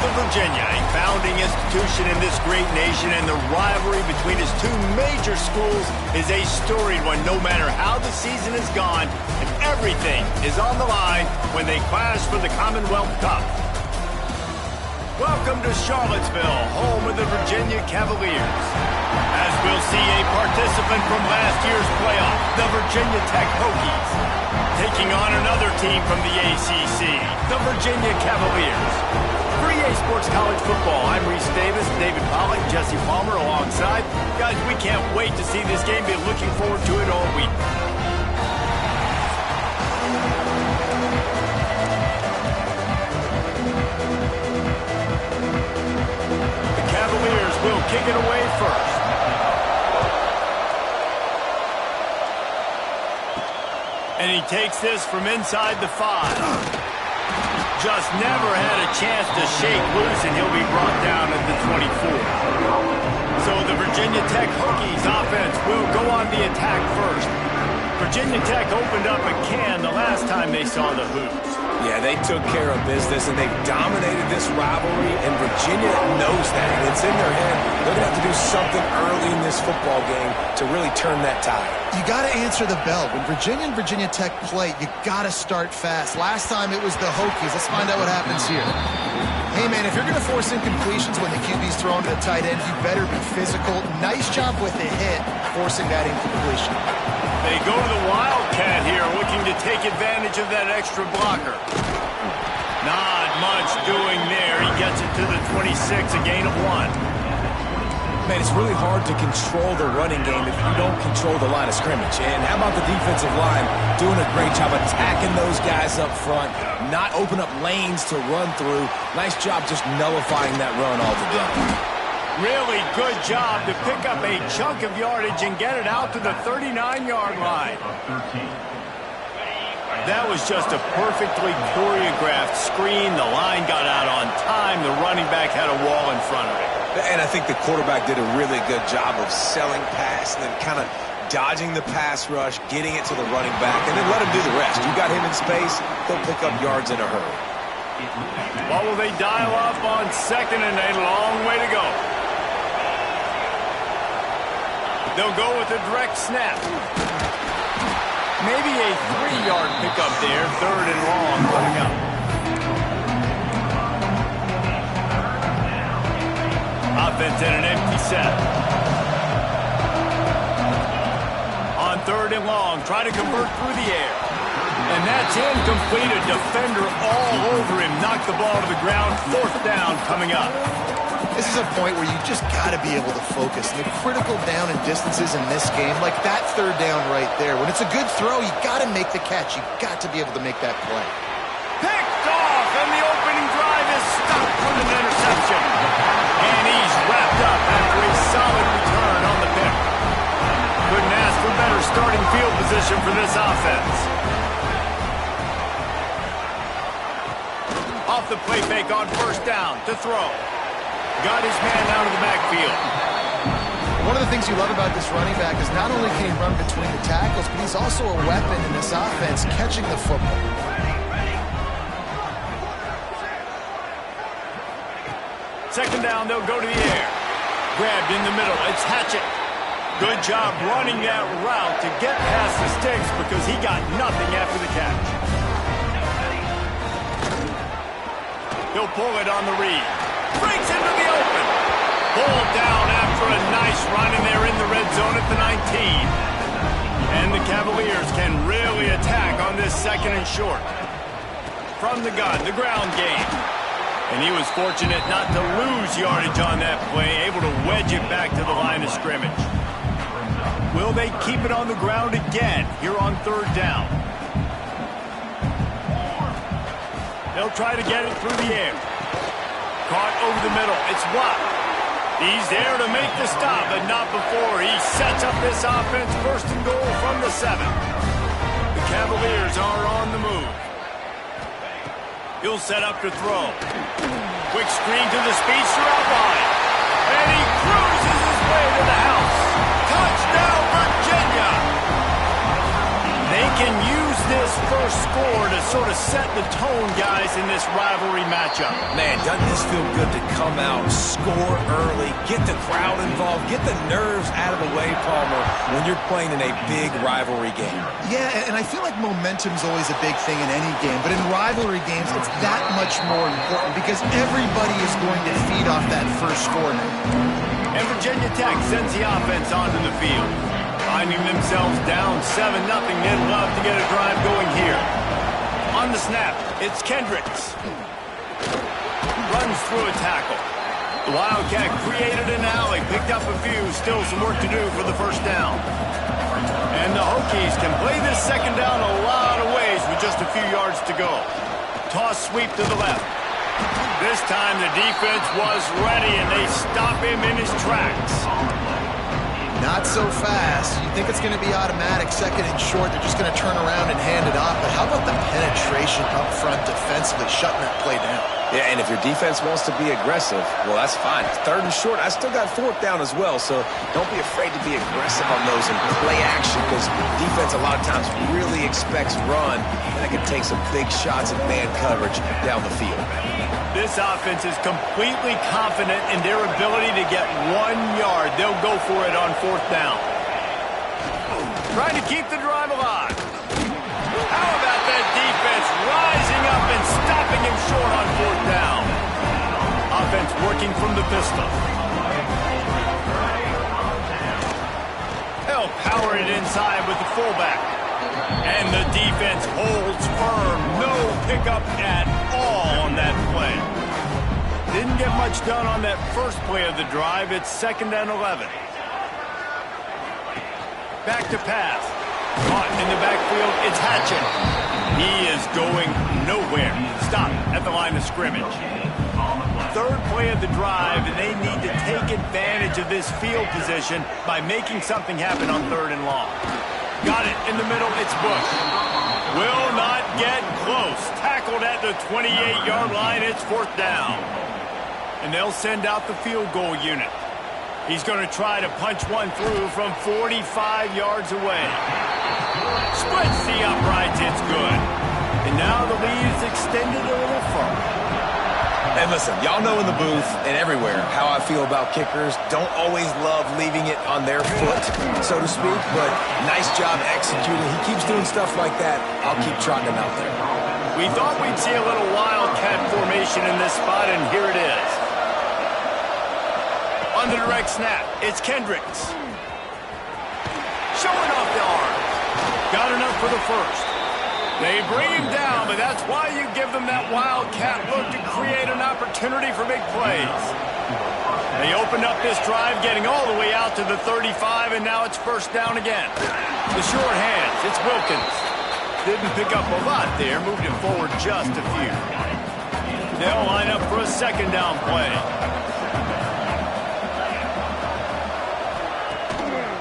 of Virginia, a founding institution in this great nation, and the rivalry between its two major schools is a storied one no matter how the season has gone, and everything is on the line when they clash for the Commonwealth Cup. Welcome to Charlottesville, home of the Virginia Cavaliers. As we'll see a participant from last year's playoff, the Virginia Tech Hokies, taking on another team from the ACC, the Virginia Cavaliers. For EA Sports College Football, I'm Reese Davis, David Pollack, Jesse Palmer alongside. Guys, we can't wait to see this game. Been looking forward to it all week. The Cavaliers will kick it away first. And he takes this from inside the 5. Just never had a chance to shake loose, and he'll be brought down at the 24. So the Virginia Tech Hokies offense will go on the attack first. Virginia Tech opened up a can the last time they saw the Hoops. Yeah, they took care of business, and they've dominated this rivalry, and Virginia knows that. And it's in their head. They're going to have to do something early in this football game to really turn that tide. You got to answer the bell. When Virginia and Virginia Tech play, you got to start fast. Last time it was the Hokies. Let's find out what happens here. Hey, man, if you're going to force incompletions when the QB's thrown to the tight end, you better be physical. Nice job with the hit, forcing that incompletion. They go to the Wildcat here, looking to take advantage of that extra blocker. Not much doing there. He gets it to the 26, a gain of 1. Man, it's really hard to control the running game if you don't control the line of scrimmage. And how about the defensive line doing a great job attacking those guys up front, not open up lanes to run through. Nice job just nullifying that run altogether. Really good job to pick up a chunk of yardage and get it out to the 39-yard line. That was just a perfectly choreographed screen. The line got out on time. The running back had a wall in front of it. And I think the quarterback did a really good job of selling pass and then kind of dodging the pass rush, getting it to the running back, and then let him do the rest. You got him in space, he'll pick up yards in a hurry. What will they dial up on second and a long way to go? They'll go with a direct snap. Maybe a 3-yard pickup there, third and long coming up. Offense in an empty set. On third and long, try to convert through the air. And that's incomplete. A defender all over him. Knocked the ball to the ground. Fourth down coming up. This is a point where you just got to be able to focus. The critical down and distances in this game, like that third down right there. When it's a good throw, you got to make the catch. You got to be able to make that play. Picked off, and the opening drive is stopped from an interception. And he's wrapped up after a solid return on the pick. Couldn't ask for better starting field position for this offense. Off the play fake on first down to throw. Got his man out of the backfield. One of the things you love about this running back is not only can he run between the tackles, but he's also a weapon in this offense, catching the football. Second down, they'll go to the air. Grabbed in the middle. It's Hatchett. Good job running that route to get past the sticks because he got nothing after the catch. He'll pull it on the read. Breaks into the open. Pulled down after a nice run, and they're in the red zone at the 19. And the Cavaliers can really attack on this second and short. From the gun, the ground game. And he was fortunate not to lose yardage on that play, able to wedge it back to the line of scrimmage. Will they keep it on the ground again here on third down? They'll try to get it through the air. Caught over the middle. It's Watt. He's there to make the stop, but not before. He sets up this offense first and goal from the 7. The Cavaliers are on the move. He'll set up to throw. Quick screen to the speedster out wide. And he cruises his way to the house. Touchdown, Virginia! They can use this first score to sort of set the tone, guys, in this rivalry matchup? Man, doesn't this feel good to come out, score early, get the crowd involved, get the nerves out of the way, Palmer, when you're playing in a big rivalry game? Yeah, and I feel like momentum's always a big thing in any game, but in rivalry games, it's that much more important because everybody is going to feed off that first score now. And Virginia Tech sends the offense onto the field. Finding themselves down 7-0, they'd love to get a drive going here. On the snap, it's Kendricks. Runs through a tackle. The Wildcat created an alley, picked up a few, still some work to do for the first down. And the Hokies can play this second down a lot of ways with just a few yards to go. Toss sweep to the left. This time the defense was ready, and they stop him in his tracks. Not so fast. You think it's going to be automatic, second and short. They're just going to turn around and hand it off. But how about the penetration up front defensively, shutting that play down? Yeah, and if your defense wants to be aggressive, well, that's fine. Third and short, I still got fourth down as well, so don't be afraid to be aggressive on those and play action because defense a lot of times really expects run, and they can take some big shots at man coverage down the field. This offense is completely confident in their ability to get 1 yard. They'll go for it on fourth down. Trying to keep the drive alive. How about that defense rising up and stopping him short on fourth down? Offense working from the pistol. They'll power it inside with the fullback. And the defense holds firm. No pickup at all on that play. Didn't get much done on that first play of the drive. It's 2nd and 11. Back to pass. Caught in the backfield. It's Hatchet. He is going nowhere. Stop at the line of scrimmage. Third play of the drive, and they need to take advantage of this field position by making something happen on 3rd and long. Got it in the middle. It's Bush. Will not get close. Tackled at the 28-yard line. It's 4th down. And they'll send out the field goal unit. He's going to try to punch one through from 45 yards away. Splits the uprights. It's good. And now the lead is extended a little further. And listen, y'all know in the booth and everywhere how I feel about kickers. Don't always love leaving it on their foot, so to speak, but nice job executing. He keeps doing stuff like that. I'll keep trotting him out there. We thought we'd see a little wildcat formation in this spot, and here it is. On the direct snap, it's Kendricks. Showing off the arm. Got enough for the first. They bring him down, but that's why you give them that wildcat look to create an opportunity for big plays. They opened up this drive, getting all the way out to the 35, and now it's 1st down again. The short hands, it's Wilkins. Didn't pick up a lot there, moved him forward just a few. They'll line up for a 2nd down play.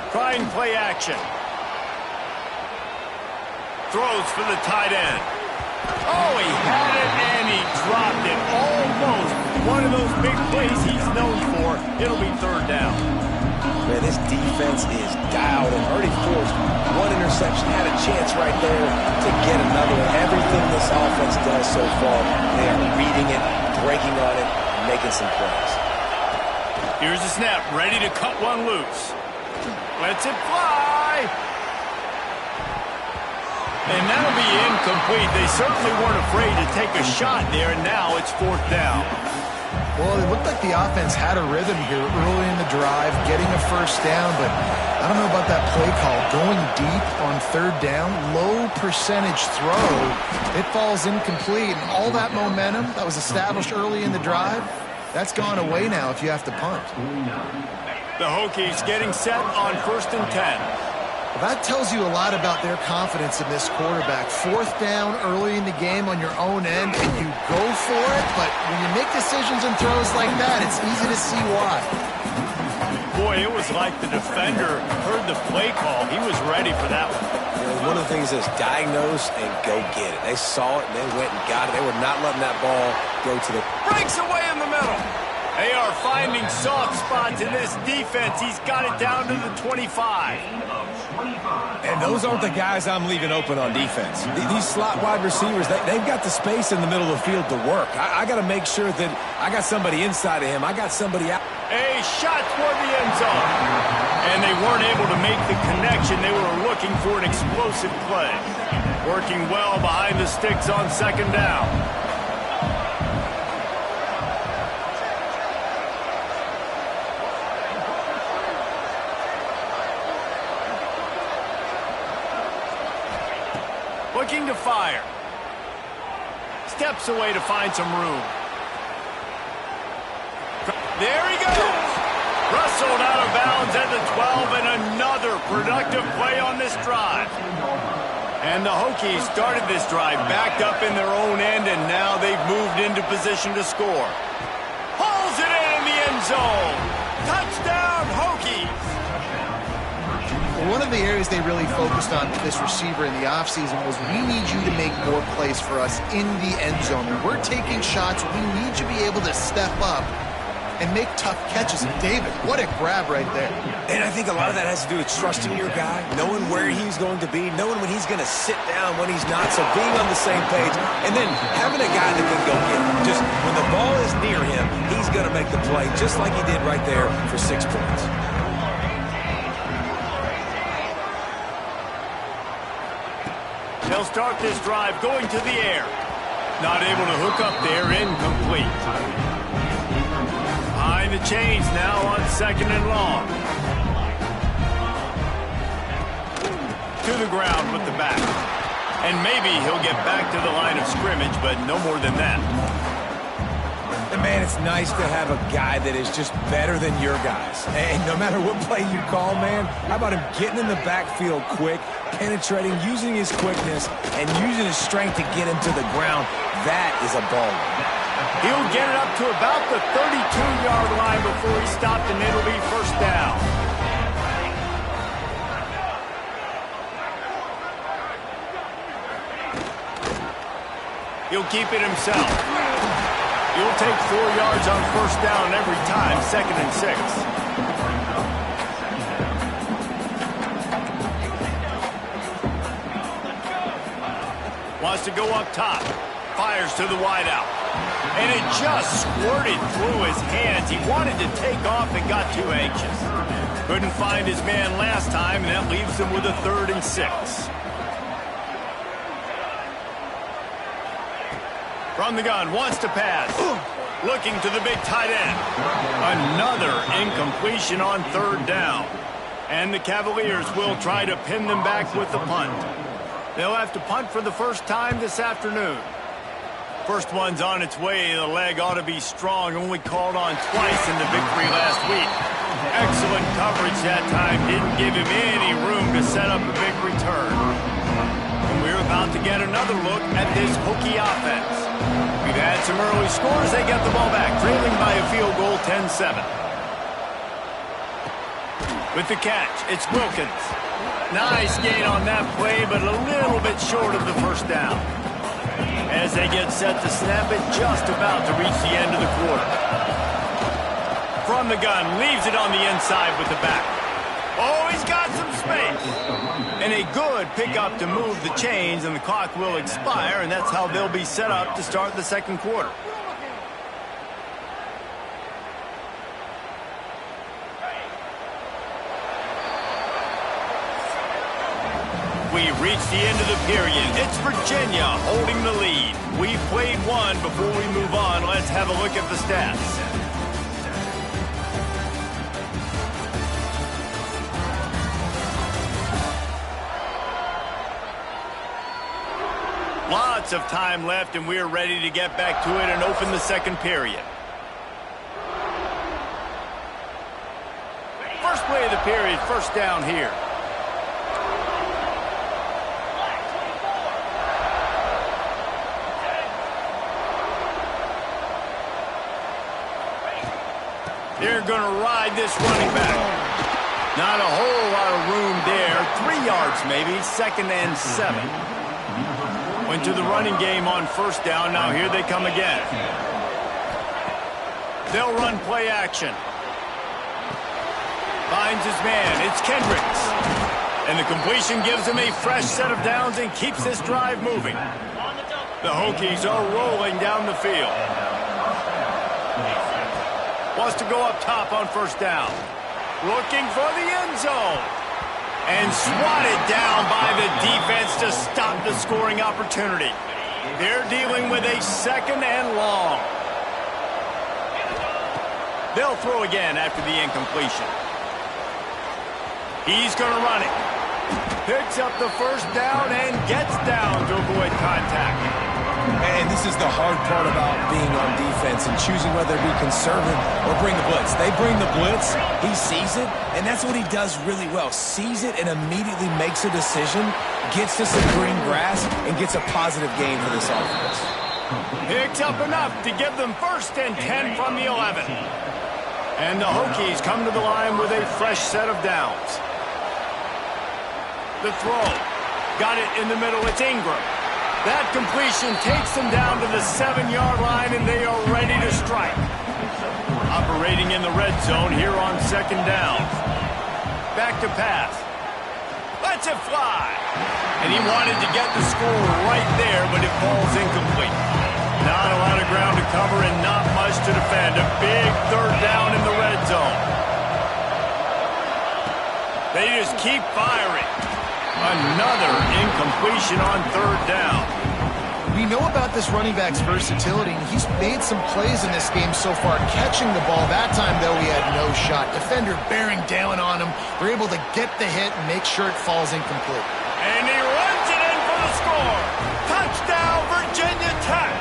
Trying play action. Throws for the tight end. Oh, he had it and he dropped it. Almost one of those big plays he's known for. It'll be 3rd down. Man, this defense is dialed and already forced one interception. Had a chance right there to get another one. Everything this offense does so far, they are reading it, breaking on it, and making some plays. Here's the snap, ready to cut one loose. Lets it fly. And that'll be incomplete. They certainly weren't afraid to take a shot there, and now it's 4th down. Well, it looked like the offense had a rhythm here early in the drive, getting a 1st down, but I don't know about that play call. Going deep on 3rd down, low percentage throw, it falls incomplete, and all that momentum that was established early in the drive, that's gone away now if you have to punt. The Hokies getting set on 1st and 10. Well, that tells you a lot about their confidence in this quarterback. 4th down early in the game on your own end, and you go for it, but when you make decisions and throws like that, it's easy to see why. Boy, it was like the defender heard the play call. He was ready for that one. You know, one of the things is diagnose and go get it. They saw it, and they went and got it. They were not letting that ball go to the... Breaks away in the middle. They are finding soft spots in this defense. He's got it down to the 25. And those aren't the guys I'm leaving open on defense. These slot wide receivers, they've got the space in the middle of the field to work. I got to make sure that I got somebody inside of him. I got somebody out. A shot toward the end zone. And they weren't able to make the connection. They were looking for an explosive play. Working well behind the sticks on second down. Looking to fire. Steps away to find some room. There he goes. Rustled out of bounds at the 12, and another productive play on this drive. And the Hokies started this drive backed up in their own end, and now they've moved into position to score. Hauls it in the end zone. Touchdown, Hokies. One of the areas they really focused on with this receiver in the offseason was, we need you to make more plays for us in the end zone. When we're taking shots, we need you to be able to step up and make tough catches. And David, what a grab right there. And I think a lot of that has to do with trusting your guy, knowing where he's going to be, knowing when he's going to sit down, when he's not, so being on the same page, and then having a guy that can go get him. Just when the ball is near him, he's going to make the play, just like he did right there for 6 points. They'll start this drive going to the air. Not able to hook up there, incomplete. Behind the chains now on second and long. To the ground with the back. And maybe he'll get back to the line of scrimmage, but no more than that. And man, it's nice to have a guy that is just better than your guys. And no matter what play you call, man, how about him getting in the backfield quick, penetrating, using his quickness, and using his strength to get him to the ground. That is a baller. He'll get it up to about the 32-yard line before he stopped, and it'll be first down. He'll keep it himself. He'll take 4 yards on first down every time, 2nd and 6. Wants to go up top. Fires to the wideout. And it just squirted through his hands. He wanted to take off and got too anxious. Couldn't find his man last time, and that leaves him with a 3rd and 6. From the gun, wants to pass. Looking to the big tight end. Another incompletion on 3rd down. And the Cavaliers will try to pin them back with the punt. They'll have to punt for the first time this afternoon. First one's on its way. The leg ought to be strong. Only called on twice in the victory last week. Excellent coverage that time. Didn't give him any room to set up a big return. And we're about to get another look at this Hokie offense. We've had some early scores. They get the ball back, trailing by a field goal, 10-7. With the catch, it's Wilkins. Nice gain on that play, but a little bit short of the first down. As they get set to snap it, just about to reach the end of the quarter. From the gun, leaves it on the inside with the back. Oh, he's got some space. And a good pickup to move the chains, and the clock will expire, and that's how they'll be set up to start the second quarter. We reach the end of the period. It's Virginia holding the lead. We've played one. Before we move on, let's have a look at the stats. Lots of time left, and we're ready to get back to it and open the second period. First play of the period, first down here. They're going to ride this running back. Not a whole lot of room there. 3 yards maybe, 2nd and 7. Went to the running game on first down. Now here they come again. They'll run play action. Finds his man. It's Kendricks. And the completion gives him a fresh set of downs and keeps this drive moving. The Hokies are rolling down the field. Wants to go up top on first down. Looking for the end zone. And swatted down by the defense to stop the scoring opportunity. They're dealing with a second and long. They'll throw again after the incompletion. He's going to run it. Picks up the first down and gets down to avoid contact. And this is the hard part about being on defense and choosing whether to be conservative or bring the blitz. They bring the blitz, he sees it, and that's what he does really well. Sees it and immediately makes a decision, gets to some green grass, and gets a positive gain for this offense. Picks up enough to give them 1st and 10 from the 11. And the Hokies come to the line with a fresh set of downs. The throw. Got it in the middle. It's Ingram. That completion takes them down to the 7-yard line, and they are ready to strike. Operating in the red zone here on 2nd down. Back to pass. Lets it fly. And he wanted to get the score right there, but it falls incomplete. Not a lot of ground to cover and not much to defend. A big 3rd down in the red zone. They just keep firing. Another incompletion on 3rd down. We know about this running back's versatility, and he's made some plays in this game so far, catching the ball. That time, though, he had no shot. Defender bearing down on him. They're able to get the hit and make sure it falls incomplete. And he runs it in for the score. Touchdown, Virginia Tech.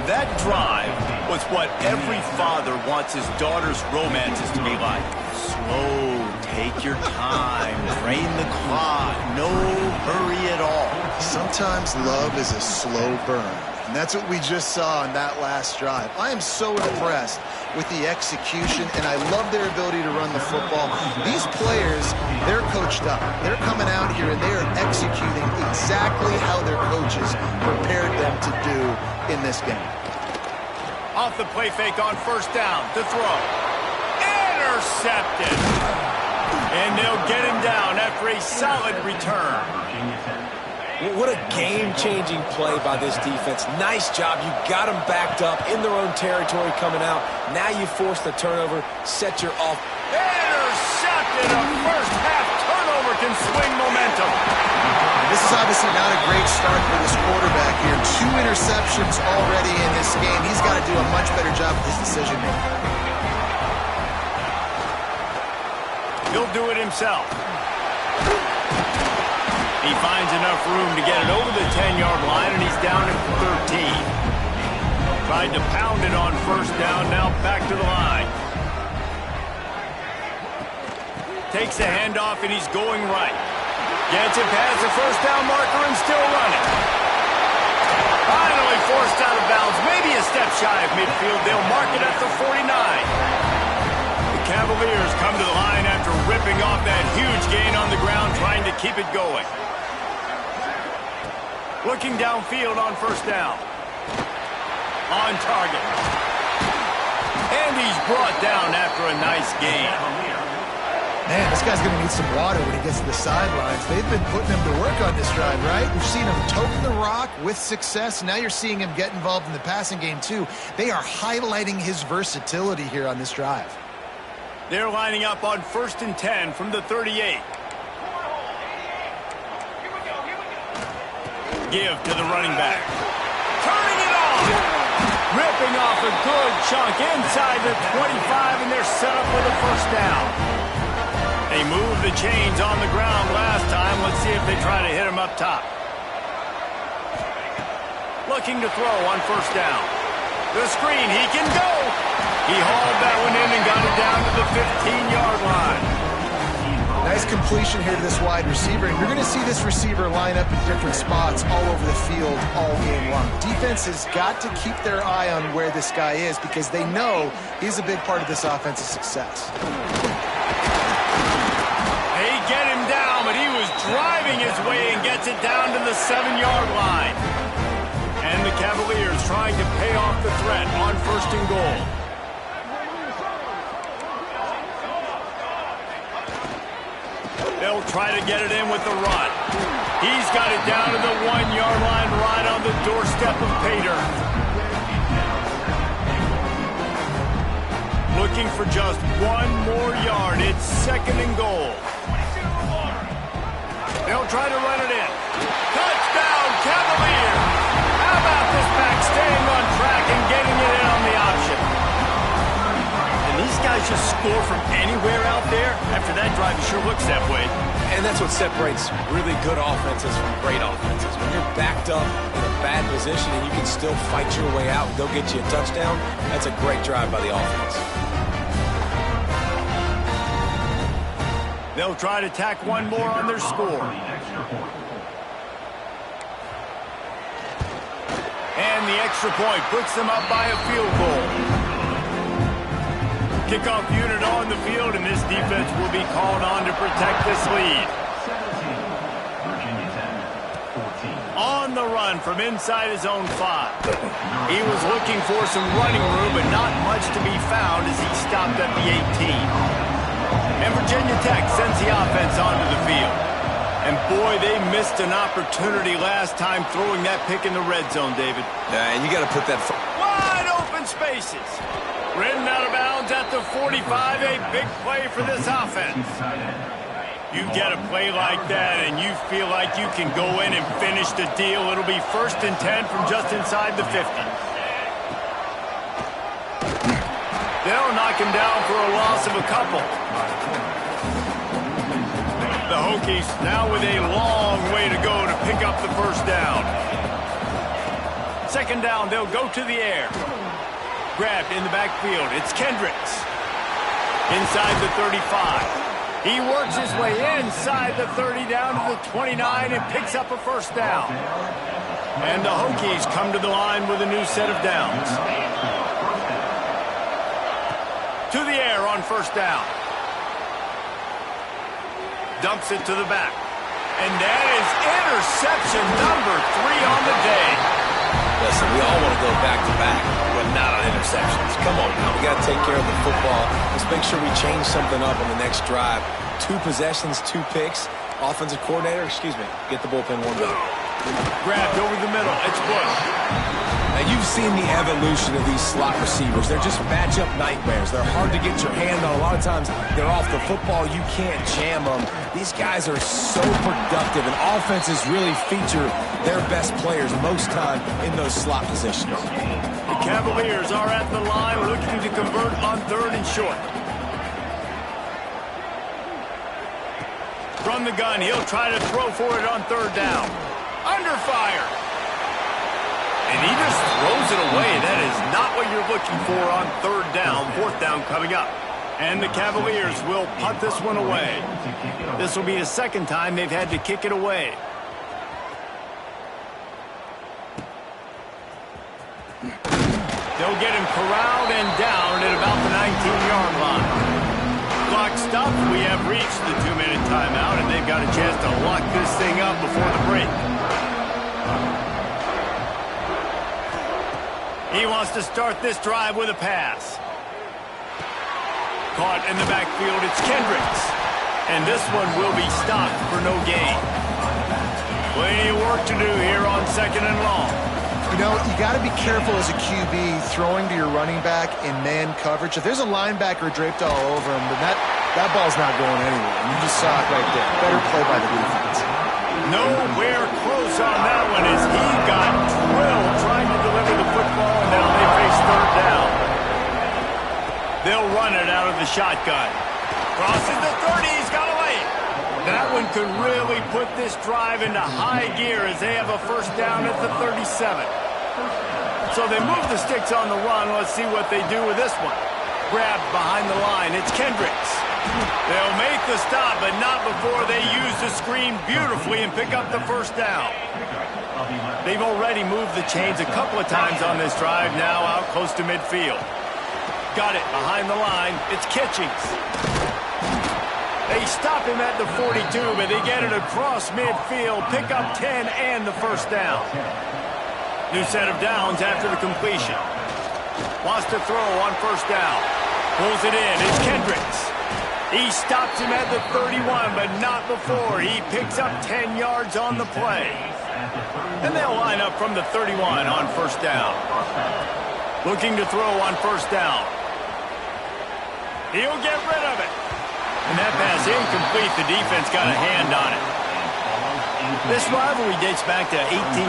That drive was what every father wants his daughter's romances to be like. Slow, take your time, drain the clock, no hurry at all. Sometimes love is a slow burn, and that's what we just saw on that last drive. I am so impressed with the execution, and I love their ability to run the football. These players, they're coached up. They're coming out here, and they are executing exactly how their coaches prepared them to do in this game. Off the play fake on 1st down to throw. Intercepted. And they'll get him down after a solid return. What a game-changing play by this defense. Nice job. You got them backed up in their own territory coming out. Now you force the turnover, set your off. Intercepted. A first-half turnover can swing momentum. This is obviously not a great start for this quarterback here. 2 interceptions already in this game. He's got to do a much better job with his decision-making. He'll do it himself. He finds enough room to get it over the 10-yard line, and he's down at 13. Tried to pound it on 1st down, now back to the line. Takes the handoff, and he's going right. Gets it past the 1st down marker and still running. Finally forced out of bounds, maybe a step shy of midfield. They'll mark it at the 49. Cavaliers come to the line after ripping off that huge gain on the ground, trying to keep it going. Looking downfield on 1st down. On target. And he's brought down after a nice gain. Man, this guy's going to need some water when he gets to the sidelines. They've been putting him to work on this drive, right? We've seen him tote the rock with success. Now you're seeing him get involved in the passing game, too. They are highlighting his versatility here on this drive. They're lining up on 1st and 10 from the 38. Give to the running back. Turning it on. Ripping off a good chunk inside the 25, and they're set up with a 1st down. They moved the chains on the ground last time. Let's see if they try to hit him up top. Looking to throw on 1st down. The screen, he can go. He hauled that one in and got it down to the 15-yard line. Nice completion here to this wide receiver, and you're going to see this receiver line up in different spots all over the field all game long. Defense has got to keep their eye on where this guy is because they know he's a big part of this offense's success. They get him down, but he was driving his way and gets it down to the 7-yard line. And the Cavaliers trying to pay off the threat on 1st and goal. They'll try to get it in with the run. He's got it down to the 1-yard line right on the doorstep of Pater. Looking for just 1 more yard. It's 2nd and goal. They'll try to run it in. Touchdown, Cavaliers! How about this back staying on track and getting it in on the option? And these guys just score from anywhere out there. After that drive, it sure looks that way. And that's what separates really good offenses from great offenses. When you're backed up in a bad position and you can still fight your way out and go get you a touchdown, that's a great drive by the offense. They'll try to tack 1 more on their score. And the extra point puts them up by a field goal. Kickoff unit on the field, and this defense will be called on to protect this lead. On the run from inside his own 5. He was looking for some running room, but not much to be found as he stopped at the 18. And Virginia Tech sends the offense onto the field. And boy, they missed an opportunity last time throwing that pick in the red zone, David. Yeah, and you got to put that... Wide open spaces. Ridden out of bounds at the 45, a big play for this offense. You get a play like that and you feel like you can go in and finish the deal. It'll be 1st and 10 from just inside the 50. They'll knock him down for a loss of a couple. The Hokies now with a long way to go to pick up the 1st down. 2nd down, they'll go to the air. Grabbed in the backfield. It's Kendricks. Inside the 35. He works his way inside the 30 down to the 29 and picks up a 1st down. And the Hokies come to the line with a new set of downs. To the air on 1st down. Dumps it to the back. And that is interception number 3 on the day. Listen, we all want to go back-to-back, but not on interceptions. Come on now. We got to take care of the football. Let's make sure we change something up on the next drive. 2 possessions, 2 picks. Offensive coordinator, get the bullpen warmed up. Grabbed over the middle. It's Bush. Now, you've seen the evolution of these slot receivers. They're just matchup nightmares. They're hard to get your hand on. A lot of times, they're off the football. You can't jam them. These guys are so productive, and offenses really feature their best players most time in those slot positions. The Cavaliers are at the line looking to convert on 3rd and short. From the gun, he'll try to throw for it on 3rd down. Under fire. And he just throws it away. That is not what you're looking for on 3rd down. 4th down coming up. And the Cavaliers will punt this one away. This will be the 2nd time they've had to kick it away. They'll get him corralled and down at about the 19-yard line. Clock stopped. We have reached the 2-minute timeout, and they've got a chance to lock this thing up before the break. He wants to start this drive with a pass. Caught in the backfield, it's Kendricks. And this one will be stopped for no gain. Plenty of work to do here on 2nd and long. You know, you got to be careful as a QB throwing to your running back in man coverage. If there's a linebacker draped all over him, then that ball's not going anywhere. And you just saw it right there. Better play by the defense. Nowhere close on that one as he got drilled trying to deliver the football, and now they face 3rd down. They'll run it out of the shotgun. Crosses the 30, he's got a lane. That one could really put this drive into high gear as they have a 1st down at the 37. So they move the sticks on the run. Let's see what they do with this one. Grabbed behind the line. It's Kendricks. They'll make the stop, but not before they use the screen beautifully and pick up the 1st down. They've already moved the chains a couple of times on this drive, now out close to midfield. Got it behind the line. It's Kitchings. They stop him at the 42, but they get it across midfield, pick up 10 and the 1st down. New set of downs after the completion. Wants to throw on first down. Pulls it in. It's Kendricks. He stops him at the 31, but not before. He picks up 10 yards on the play. And they'll line up from the 31 on first down. Looking to throw on first down. He'll get rid of it. And that pass incomplete. The defense got a hand on it. This rivalry dates back to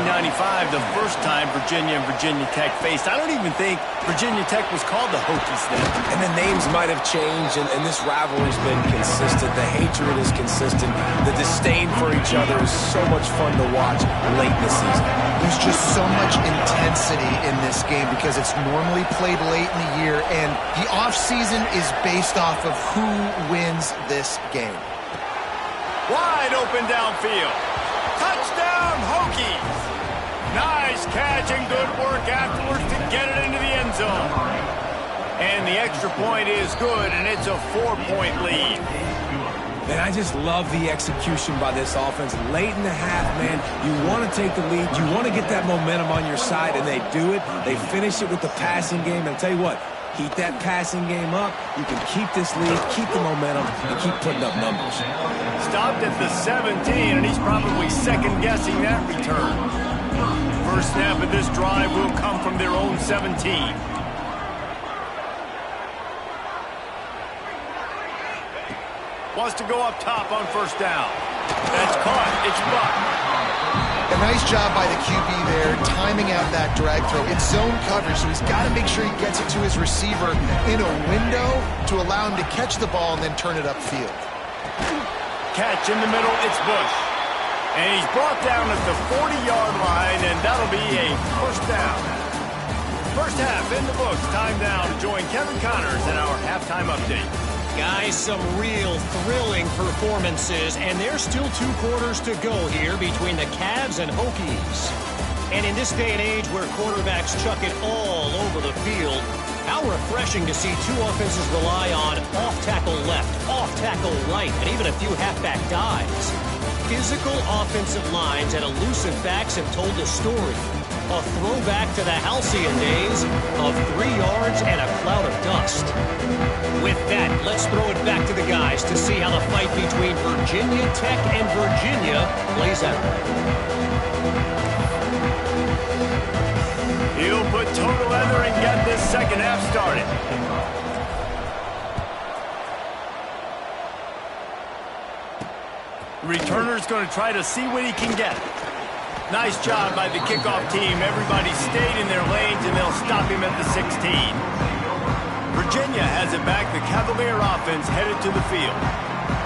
1895, the first time Virginia and Virginia Tech faced. I don't even think Virginia Tech was called the Hokies then. And the names might have changed, and this rivalry's been consistent. The hatred is consistent. The disdain for each other is so much fun to watch late in the season. There's just so much intensity in this game because it's normally played late in the year, and the offseason is based off of who wins this game. Wide open downfield. Touchdown, Hokies! Nice catch and good work afterwards to get it into the end zone. And the extra point is good, and it's a 4-point lead. Man, I just love the execution by this offense. Late in the half, man, you want to take the lead. You want to get that momentum on your side, and they do it. They finish it with the passing game. And I'll tell you what, keep that passing game up. You can keep this lead, keep the momentum, and keep putting up numbers. Stopped at the 17, and he's probably second-guessing that return. First snap of this drive will come from their own 17. Wants to go up top on first down. That's caught. It's blocked. A nice job by the QB there, timing out that drag throw. It's zone coverage, so he's got to make sure he gets it to his receiver in a window to allow him to catch the ball and then turn it upfield. Catch in the middle, it's Bush. And he's brought down at the 40-yard line, and that'll be a first down. First half in the books. Time now to join Kevin Connors in our halftime update. Guys, some real thrilling performances, and there's still 2 quarters to go here between the Cavs and Hokies. And in this day and age where quarterbacks chuck it all over the field, how refreshing to see 2 offenses rely on off-tackle left, off-tackle right, and even a few halfback dives. Physical offensive lines and elusive backs have told the story. A throwback to the halcyon days of 3 yards and a cloud of dust. With that, let's throw it back to the guys to see how the fight between Virginia Tech and Virginia plays out. He'll put total leather and get this second half started. The returner's going to try to see what he can get. Nice job by the kickoff team. Everybody stayed in their lanes, and they'll stop him at the 16. Virginia has it back. The Cavalier offense headed to the field.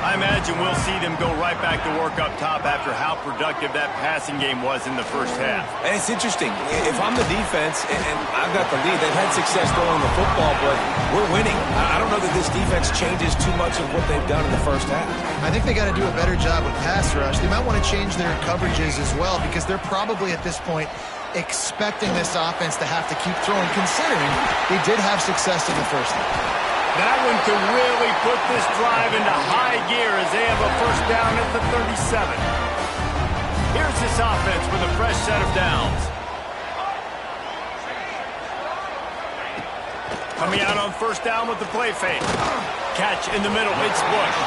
I imagine we'll see them go right back to work up top after how productive that passing game was in the first half. And it's interesting. If I'm the defense and I've got the lead, they've had success throwing the football, but we're winning. I don't know that this defense changes too much of what they've done in the first half. I think they got to do a better job with pass rush. They might want to change their coverages as well because they're probably at this point expecting this offense to have to keep throwing, considering they did have success in the first half. That one could really put this drive into high gear as they have a first down at the 37. Here's this offense with a fresh set of downs. Coming out on first down with the play fake. Catch in the middle, it's Bush.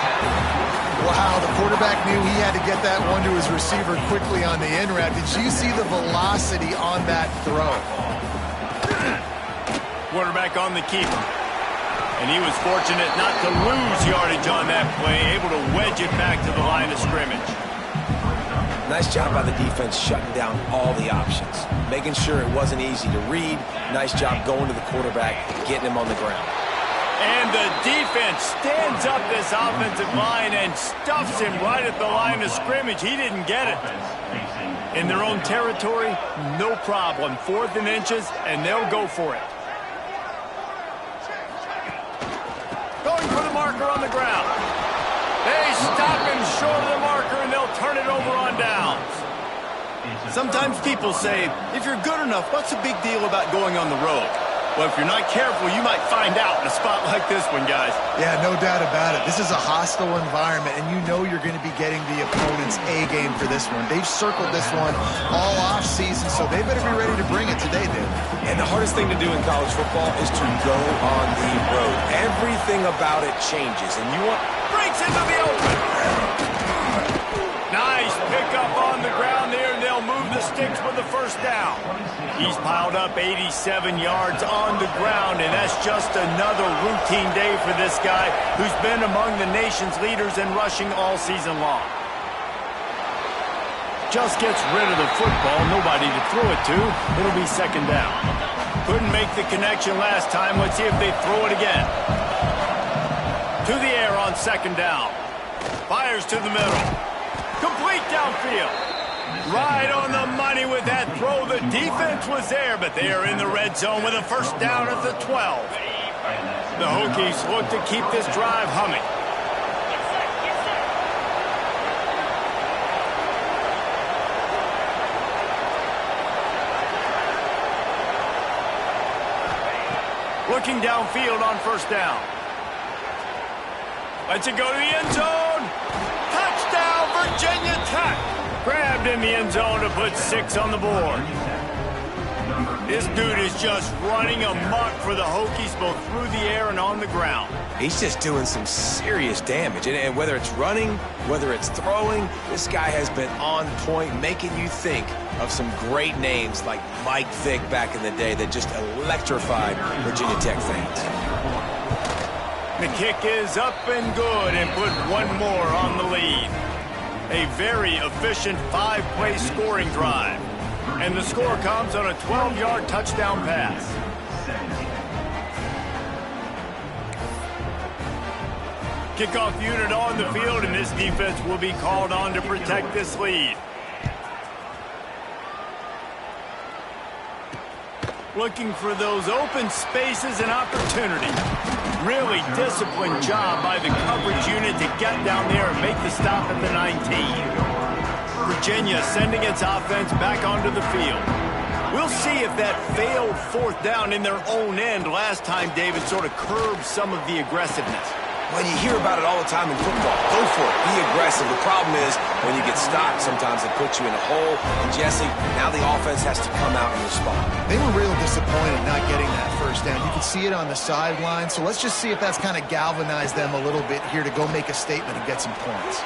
Wow, the quarterback knew he had to get that one to his receiver quickly on the in route. Did you see the velocity on that throw? Quarterback on the keeper. And he was fortunate not to lose yardage on that play, able to wedge it back to the line of scrimmage. Nice job by the defense shutting down all the options, making sure it wasn't easy to read. Nice job going to the quarterback, getting him on the ground. And the defense stands up this offensive line and stuffs him right at the line of scrimmage. He didn't get it. In their own territory, no problem. 4th and inches, and they'll go for it. Going for the marker on the ground. They stop him short of the marker, and they'll turn it over on downs. Sometimes people say, if you're good enough, what's the big deal about going on the road? Well, if you're not careful, you might find out in a spot like this one, guys. Yeah, no doubt about it. This is a hostile environment, and you know you're going to be getting the opponent's A game for this one. They've circled this one all off season, so they better be ready to bring it today, dude. And the hardest thing to do in college football is to go on the road. Everything about it changes, and you want... Breaks into the open. Nice pickup on the ground there, and they'll move the sticks with the first down. He's piled up 87 yards on the ground, and that's just another routine day for this guy who's been among the nation's leaders in rushing all season long. Just gets rid of the football, nobody to throw it to. It'll be second down. Couldn't make the connection last time. Let's see if they throw it again. To the air on second down. Fires to the middle. Complete downfield. Right on the money with that throw. The defense was there, but they are in the red zone with a first down at the 12. The Hokies look to keep this drive humming. Looking downfield on first down. Lets it go to the end zone. Touchdown, Virginia Tech. Grabbed in the end zone to put 6 on the board. This dude is just running amok for the Hokies, both through the air and on the ground. He's just doing some serious damage. And whether it's running, whether it's throwing, this guy has been on point, making you think of some great names like Mike Vick back in the day that just electrified Virginia Tech fans. The kick is up and good and put one more on the lead. A very efficient 5-play scoring drive. And the score comes on a 12-yard touchdown pass. Kickoff unit on the field, and this defense will be called on to protect this lead. Looking for those open spaces and opportunity. Really disciplined job by the coverage unit to get down there and make the stop at the 19. Virginia sending its offense back onto the field. We'll see if that failed fourth down in their own end last time, David, sort of curbed some of the aggressiveness. Well, you hear about it all the time in football. Go for it. Be aggressive. The problem is when you get stopped, sometimes it puts you in a hole. And, Jesse, now the offense has to come out and respond. They were real disappointed not getting that first down. You could see it on the sideline. So let's just see if that's kind of galvanized them a little bit here to go make a statement and get some points.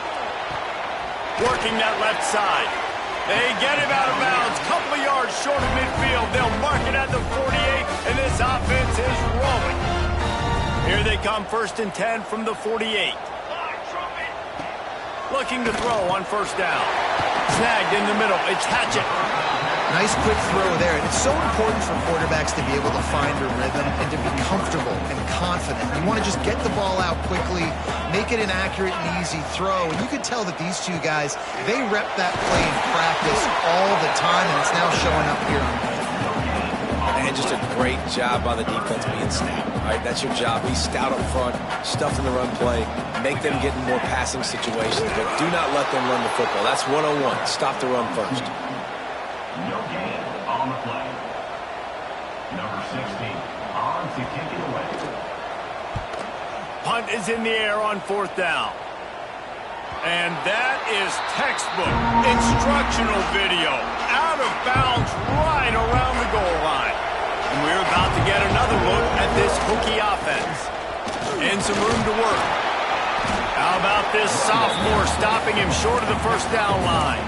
Working that left side. They get him out of bounds. Couple of yards short of midfield. They'll mark it at the 48, and this offense is rolling. Here they come, 1st and 10 from the 48. Looking to throw on first down. Snagged in the middle. It's Hatchett. Nice quick throw there. And it's so important for quarterbacks to be able to find a rhythm and to be comfortable and confident. You want to just get the ball out quickly, make it an accurate and easy throw. And you can tell that these two guys, they rep that play in practice all the time, and it's now showing up here on the field. And just a great job by the defense being stout, right? That's your job. Be stout up front, stuff in the run play, make them get in more passing situations, but do not let them run the football. That's 101. Stop the run first. No gain on the play. Number 16 on to kick it away. Punt is in the air on fourth down. And that is textbook instructional video. Out of bounds right around the goal line. And we're about to get another look at this Hokie offense. And some room to work. How about this sophomore stopping him short of the first down line?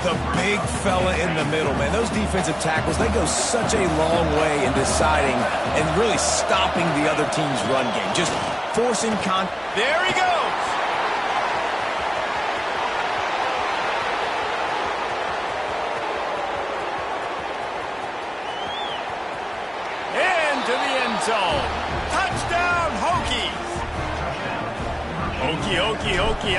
The big fella in the middle, man. Those defensive tackles, they go such a long way in deciding and really stopping the other team's run game. Just forcing There he goes. Into the end zone. Touchdown, Hokies. Hokie, Hokie, Hokie,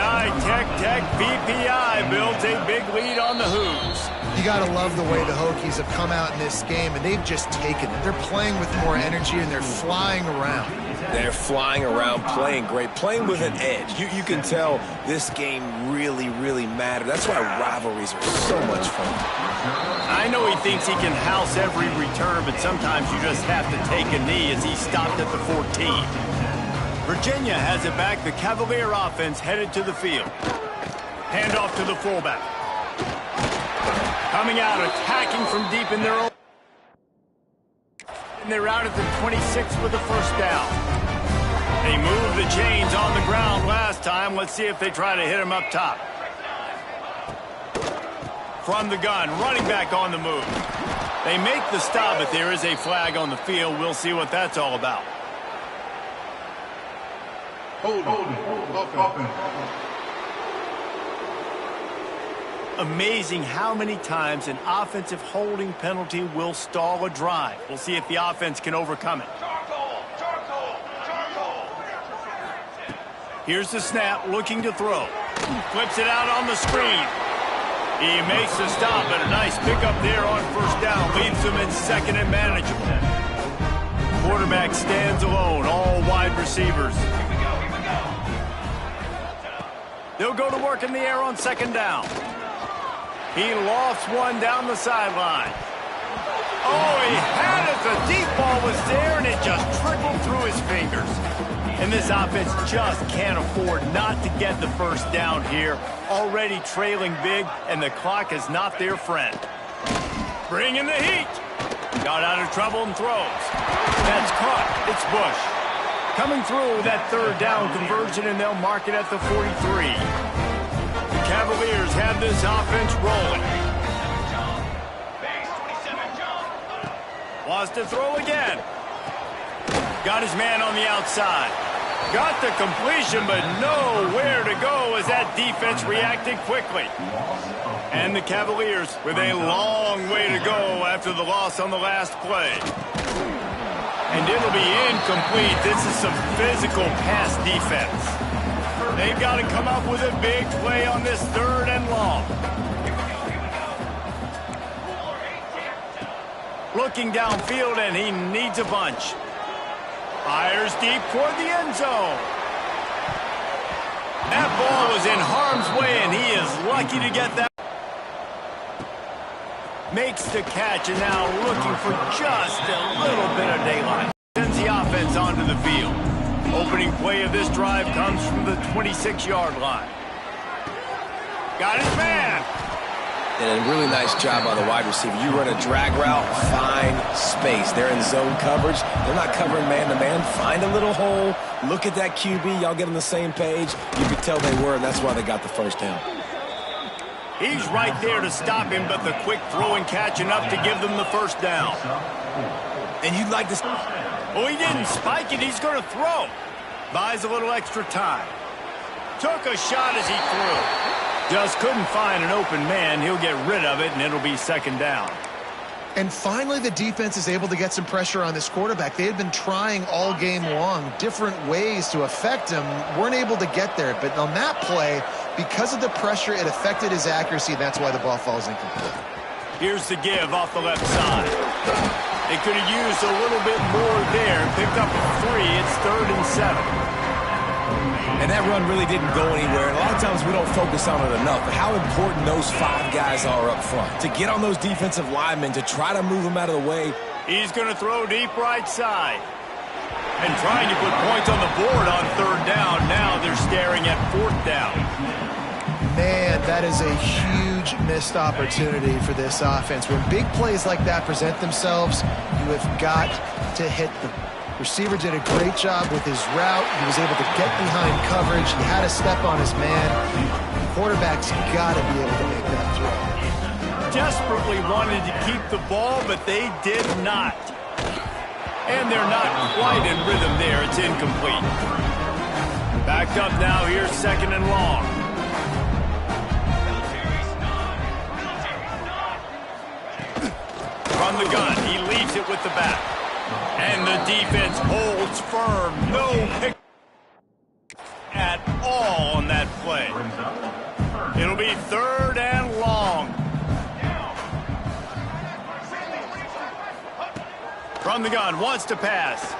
Tech, VPI builds a big lead on the Hoos. You got to love the way the Hokies have come out in this game, and they've just taken it. They're playing with more energy, and they're flying around. They're flying around, playing great, playing with an edge. You can tell this game really, really mattered. That's why rivalries are so much fun. I know he thinks he can house every return, but sometimes you just have to take a knee as he stopped at the 14. Virginia has it back. The Cavalier offense headed to the field. Handoff to the fullback. Coming out, attacking from deep in their own. And they're out at the 26 with the first down. They moved the chains on the ground last time. Let's see if they try to hit him up top. From the gun, running back on the move. They make the stop, but there is a flag on the field. We'll see what that's all about. Amazing how many times an offensive holding penalty will stall a drive. We'll see if the offense can overcome it. Here's the snap, looking to throw. Flips it out on the screen. He makes the stop, but a nice pickup there on first down. Leaves them in second and manageable. Quarterback stands alone, all wide receivers. They'll go to work in the air on second down. He lofts one down the sideline. Oh, he had it. The deep ball was there, and it just trickled through his fingers. And this offense just can't afford not to get the first down here. Already trailing big, and the clock is not their friend. Bring in the heat. Got out of trouble and throws. That's caught. It's Bush. Coming through that third down conversion, and they'll mark it at the 43. The Cavaliers have this offense rolling. Wants to throw again. Got his man on the outside. Got the completion, but nowhere to go as that defense reacted quickly. And the Cavaliers with a long way to go after the loss on the last play. And it'll be incomplete. This is some physical pass defense. They've got to come up with a big play on this third and long. Looking downfield, and he needs a bunch. Fires deep toward the end zone. That ball was in harm's way, and he is lucky to get that. Makes the catch, and now looking for just a little bit of daylight. Sends the offense onto the field. Opening play of this drive comes from the 26-yard line. Got his man. And a really nice job by the wide receiver. You run a drag route, find space. They're in zone coverage. They're not covering man-to-man. Find a little hole. Look at that QB. Y'all get on the same page. You could tell they were, and that's why they got the first down. He's right there to stop him, but the quick throw and catch enough to give them the first down. And you'd like to... Oh, he didn't spike it. He's going to throw. Buys a little extra time. Took a shot as he threw. Just couldn't find an open man. He'll get rid of it, and it'll be second down. And finally, the defense is able to get some pressure on this quarterback. They had been trying all game long, different ways to affect him. Weren't able to get there. But on that play, because of the pressure, it affected his accuracy, and that's why the ball falls incomplete. Here's the give off the left side. They could have used a little bit more there and picked up a 3. It's 3rd and 7. And that run really didn't go anywhere. And a lot of times we don't focus on it enough. But how important those 5 guys are up front. To get on those defensive linemen, to try to move them out of the way. He's going to throw deep right side. And trying to put points on the board on 3rd down. Now they're staring at 4th down. Man, that is a huge missed opportunity for this offense. When big plays like that present themselves, you have got to hit them. Receiver did a great job with his route. He was able to get behind coverage. He had a step on his man. Quarterback's got to be able to make that throw. Desperately wanted to keep the ball, but they did not. And they're not quite in rhythm there. It's incomplete. Backed up now. Here's 2nd and long. From the gun, he leaves it with the back. And the defense holds firm. No pick at all on that play. It'll be 3rd and long. From the gun, wants to pass.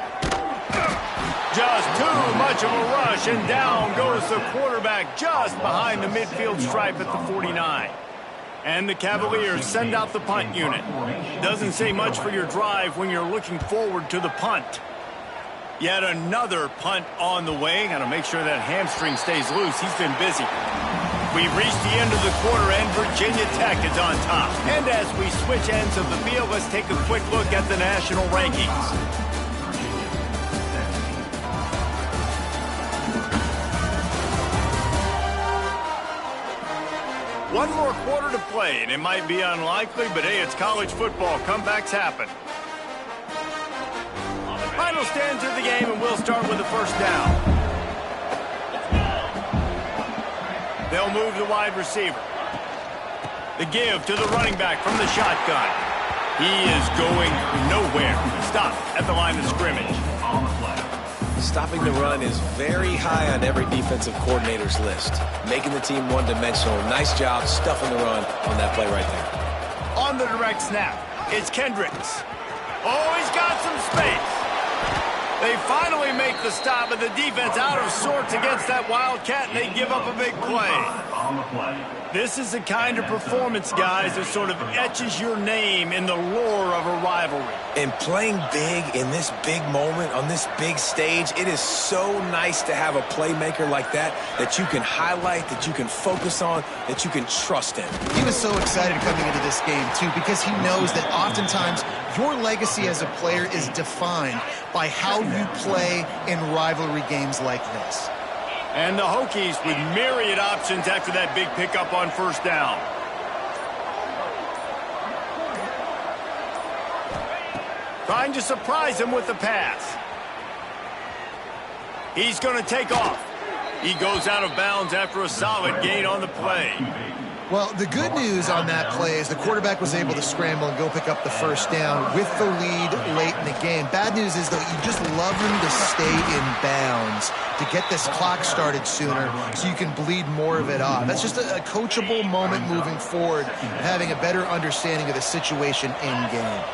Too much of a rush, and down goes the quarterback just behind the midfield stripe at the 49. And the Cavaliers send out the punt unit. Doesn't say much for your drive when you're looking forward to the punt. Yet another punt on the way. Got to make sure that hamstring stays loose. He's been busy. We've reached the end of the quarter, and Virginia Tech is on top. And as we switch ends of the field, let's take a quick look at the national rankings. One more quarter to play, and it might be unlikely, but hey, it's college football. Comebacks happen. Final stanza of the game, and we'll start with the first down. They'll move the wide receiver. The give to the running back from the shotgun. He is going nowhere. Stop at the line of scrimmage. Stopping the run is very high on every defensive coordinator's list. Making the team one-dimensional. Nice job stuffing the run on that play right there. On the direct snap, it's Kendricks. Oh, he's got some space. They finally make the stop, but the defense out of sorts against that Wildcat, and they give up a big play. This is the kind of performance, guys, that sort of etches your name in the lore of a rivalry. And playing big in this big moment, on this big stage, it is so nice to have a playmaker like that you can highlight, that you can focus on, that you can trust in. He was so excited coming into this game, too, because he knows that oftentimes your legacy as a player is defined by how you play in rivalry games like this. And the Hokies with myriad options after that big pickup on first down. Trying to surprise him with the pass. He's going to take off. He goes out of bounds after a solid gain on the play. Well, the good news on that play is the quarterback was able to scramble and go pick up the first down with the lead late in the game. Bad news is, though, you just love him to stay in bounds to get this clock started sooner so you can bleed more of it off. That's just a coachable moment moving forward, having a better understanding of the situation in game.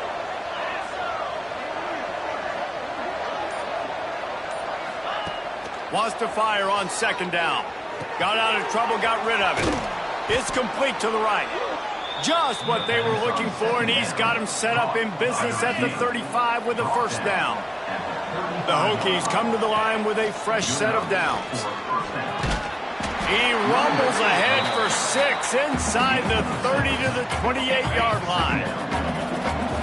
Wants to fire on second down. Got out of trouble, got rid of it. It's complete to the right. Just what they were looking for, and he's got him set up in business at the 35 with a first down. The Hokies come to the line with a fresh set of downs. He rumbles ahead for 6 inside the 30 to the 28-yard line.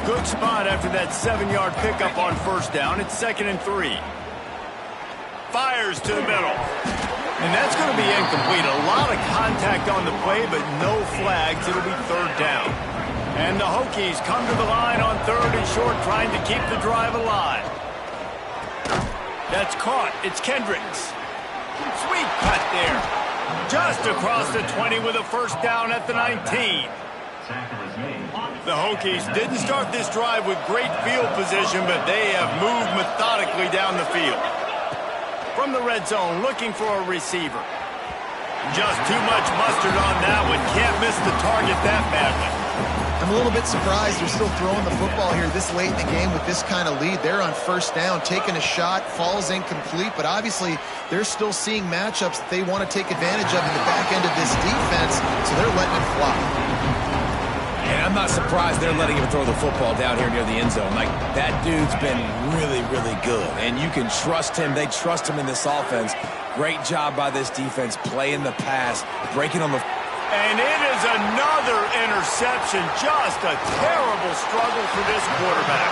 Good spot after that 7-yard pickup on first down. It's 2nd and 3. Fires to the middle. And that's going to be incomplete. A lot of contact on the play, but no flags. It'll be 3rd down. And the Hokies come to the line on 3rd and short, trying to keep the drive alive. That's caught. It's Kendricks. Sweet cut there. Just across the 20 with a first down at the 19. The Hokies didn't start this drive with great field position, but they have moved methodically down the field. From the red zone, looking for a receiver. Just too much mustard on that one. Can't miss the target that badly. I'm a little bit surprised they're still throwing the football here this late in the game with this kind of lead. They're on first down, taking a shot, falls incomplete, but obviously they're still seeing matchups that they want to take advantage of in the back end of this defense, so they're letting it fly. And I'm not surprised they're letting him throw the football down here near the end zone. Like, that dude's been really, really good. And you can trust him. They trust him in this offense. Great job by this defense playing the pass, breaking on the... And it is another interception. Just a terrible struggle for this quarterback.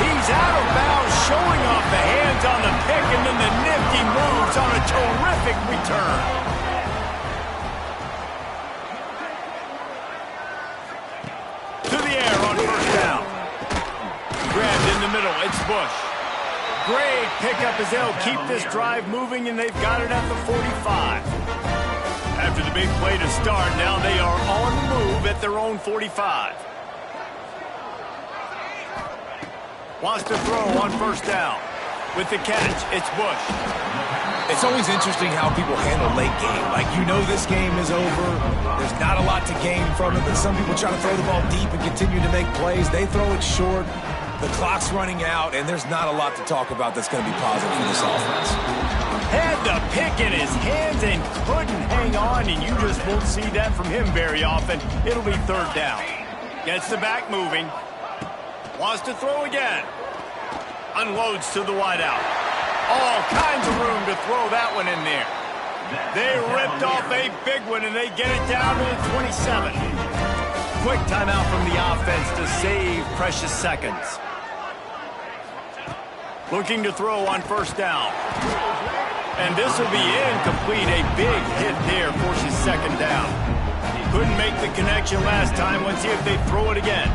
He's out of bounds, showing off the hands on the pick, and then the nifty moves on a terrific return. To the air on first down. Grabbed in the middle. It's Bush. Great pickup as they'll keep this drive moving, and they've got it at the 45. After the big play to start, now they are on the move at their own 45. Wants to throw on first down. With the catch, it's Bush. It's always interesting how people handle late game. Like, you know this game is over. There's not a lot to gain from it, but some people try to throw the ball deep and continue to make plays. They throw it short. The clock's running out, and there's not a lot to talk about that's going to be positive for this offense. Had the pick in his hands and couldn't hang on, and you just won't see that from him very often. It'll be third down. Gets the back moving. Wants to throw again. Unloads to the wideout. All kinds of room to throw that one in there. They ripped off a big one, and they get it down to the 27. Quick timeout from the offense to save precious seconds. Looking to throw on first down. And this will be incomplete. A big hit there forces second down. Couldn't make the connection last time. Let's see if they throw it again.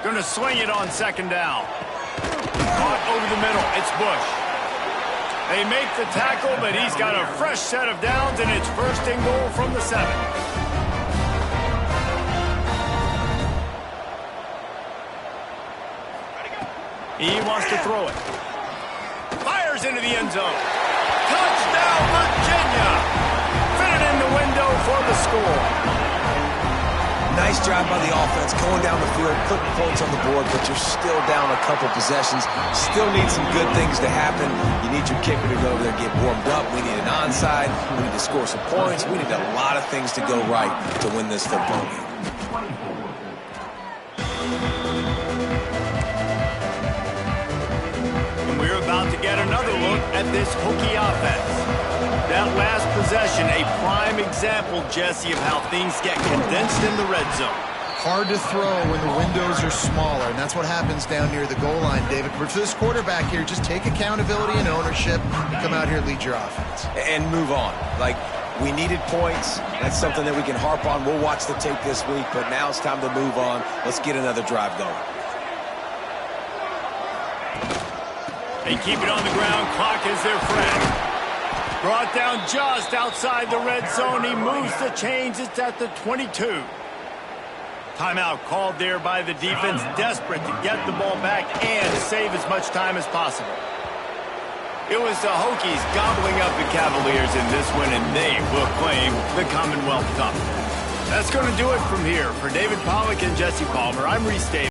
Going to swing it on second down. Caught over the middle. It's Bush. They make the tackle, but he's got a fresh set of downs, and it's first and goal from the 7. He wants to throw it. Fires into the end zone. Touchdown, Virginia! Fitted in the window for the score. Nice job by the offense going down the field, putting points on the board, but you're still down a couple possessions. Still need some good things to happen. You need your kicker to go over there and get warmed up. We need an onside. We need to score some points. We need a lot of things to go right to win this football game. And we're about to get another look at this Hokie offense. That last possession, a prime example, Jesse, of how things get condensed in the red zone. Hard to throw when the windows are smaller, and that's what happens down near the goal line, David. But for this quarterback here, just take accountability and ownership and come out here and lead your offense. And move on. Like, we needed points. That's something that we can harp on. We'll watch the tape this week, but now it's time to move on. Let's get another drive going. They keep it on the ground. Clock is their friend. Brought down just outside the red zone. He moves the chains. It's at the 22. Timeout called there by the defense, desperate to get the ball back and save as much time as possible. It was the Hokies gobbling up the Cavaliers in this one, and they will claim the Commonwealth Cup. That's going to do it from here. For David Pollack and Jesse Palmer, I'm Reese Davis.